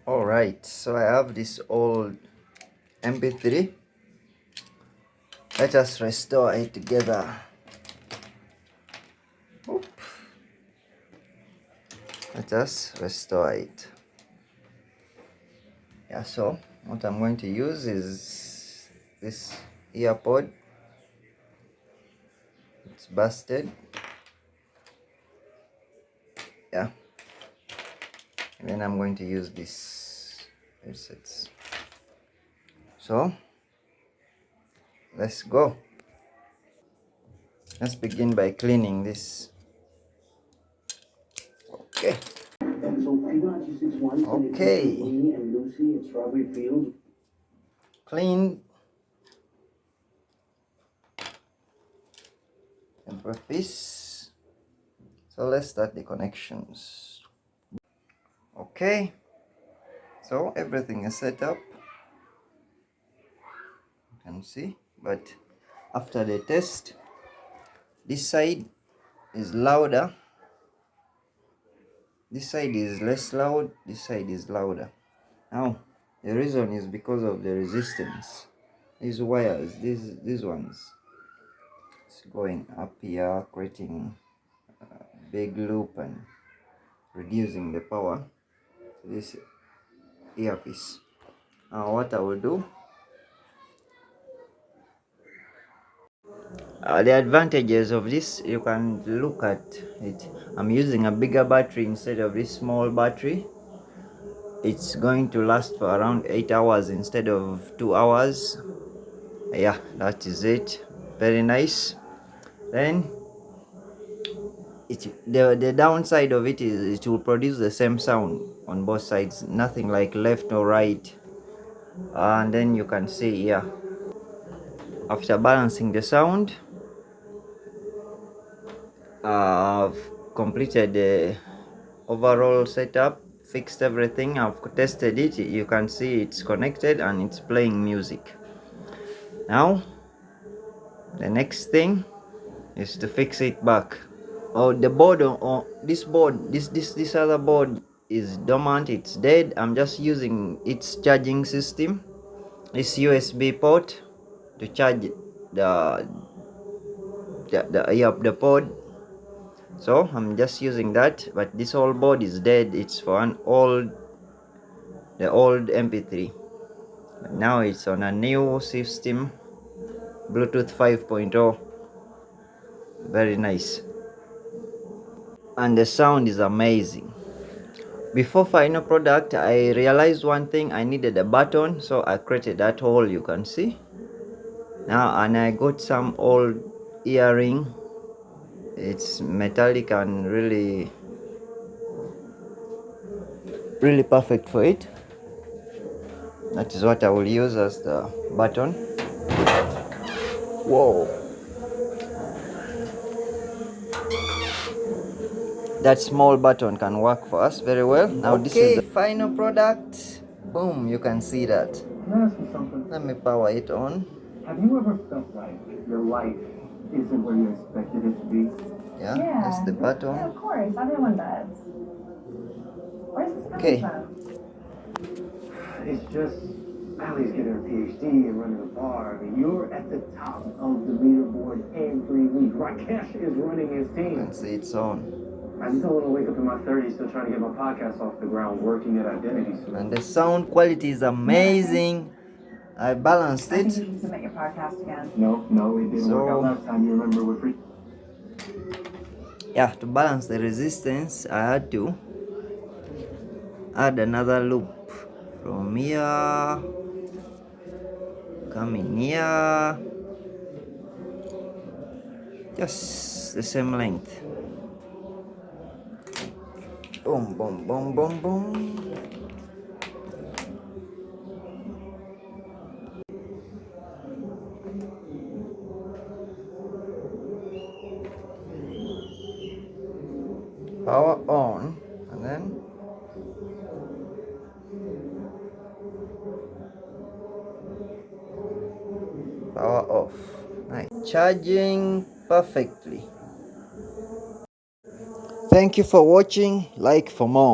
Alright, so I have this old MP3. Let us restore it together. Oop. Let us restore it. Yeah, so what I'm going to use is this earpod. It's busted. Yeah. And then I'm going to use this headsets. So let's go. Let's begin by cleaning this. Okay. Okay. Clean and this. So let's start the connections. Okay. So everything is set up. You can see, but after the test, this side is louder, this side is less loud, this side is louder. Now the reason is because of the resistance. These wires, these ones, it's going up here, creating a big loop and reducing the power to this earpiece. Now what I will do, the advantages of this, you can look at it. I'm using a bigger battery instead of this small battery. It's going to last for around 8 hours instead of 2 hours. Yeah, that is it. Very nice. Then the downside of it is it will produce the same sound on both sides, nothing like left or right. And then you can see here, after balancing the sound, I've completed the overall setup, fixed everything. I've tested it. You can see it's connected and it's playing music. Now the next thing is to fix it back. Oh, the board on this board, this other board is dormant, it's dead. I'm just using its charging system, this USB port, to charge the pod. So I'm just using that, but this whole board is dead. It's for the old MP3. But now it's on a new system, Bluetooth 5.0. Very nice, and the sound is amazing. Before final product, I realized one thing. I needed a button, so I created that hole you can see now. And I got some old earring. It's metallic and really perfect for it. That is what I will use as the button. Whoa, that small button can work for us very well. Now this is the final product. Boom, you can see that. Let me power it on. Have you ever felt like your life isn't where you expected it to be? Yeah, that's the button. Yeah, of course, everyone does. Where's this coming Okay. from? It's just, Allie's getting her PhD and running a bar. I mean, you're at the top of the leaderboard every week. Rakesh is running his You team. can see it's on. I just don't want to wake up in my 30s still trying to get my podcast off the ground, working at Identity Soon. And the sound quality is amazing. I balanced I think it. you should submit your podcast again. No, it didn't work out last time. You remember with free. Yeah, to balance the resistance, I had to add another loop from here, coming here, just the same length. Boom, boom, boom, boom, boom. Power on, and then power off. Nice. Charging perfectly. Thank you for watching. Like for more.